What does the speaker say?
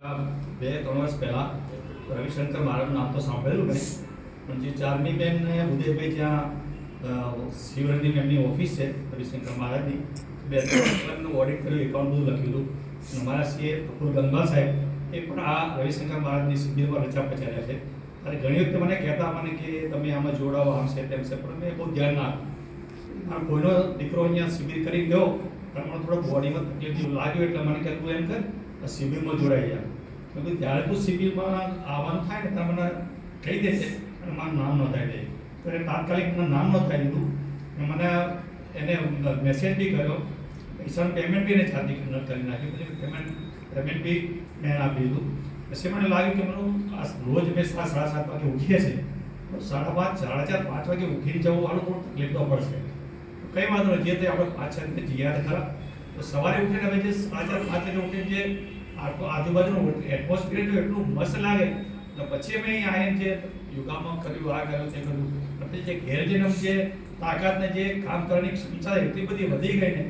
બે ત્રણ વર્ષ પહેલાં રવિશંકર મહારાજનું નામ તો સાંભળેલું મેં, પણ જે ચારમીબેન ને ઉદયભાઈ ત્યાં શિવરંજની એમની ઓફિસ છે રવિશંકર મહારાજની, બે ત્રણ ઓડિટ કર્યું, એકાઉન્ટ બધું લખ્યું હતું. અમારા સીએ પ્રફુલ ગંગા સાહેબ એ પણ આ રવિશંકર મહારાજની શિબિરમાં રચા પચાર્યા છે. અને ઘણી વખતે મને કહેતા મને કે તમે આમાં જોડાવો, આમ છે તેમ છે, પણ મેં બહુ ધ્યાન ના આપ્યું. કોઈનો દીકરો અહીંયા શિબિર કરી ગયો પણ મને થોડો બોડીમાં તકલીફ લાગ્યું એટલે મને કે તું એમ કર શિબિરમાં જોડાઈ જાય. મેં કીધું જ્યારે તું શિબિરમાં આવવાનું થાય ને ત્યારે મને કહી દેશે અને મારું નામ નોંધાઈ દે. તો એ તાત્કાલિક મને નામ નોંધાઈ દીધું. મને એને મેસેજ બી કર્યો, પૈસાનું પેમેન્ટ બી એને છાતી કન્વર્ટ કરી નાખ્યું. પછી પેમેન્ટ બી મેં આપી દીધું. પછી મને લાગ્યું કે મારું આ રોજ મેં 7:30 વાગે ઉઠીએ છીએ, તો 5:30, 4:30, 5 વાગે ઉઠીને જવું વાળું થોડું તકલીફ તો પડશે. કંઈ વાંધો નહીં, જે તે આપણે પાછળ જીયાર ખરા. તો સવારે ઉઠીને હવે જે 4:30, 5 વાગે ઉઠીને જે આજુબાજુનું એટમોસ્ફિયર જો એટલું મસ્ત લાગે, તો પછી મેં અહીં આવીને જે યોગામાં કર્યું, આ કર્યું, તે કર્યું. પછી જે ઘેર જઈને જે તાકાત ને જે કામ કરવાની ક્ષમતા એટલી બધી વધી ગઈ ને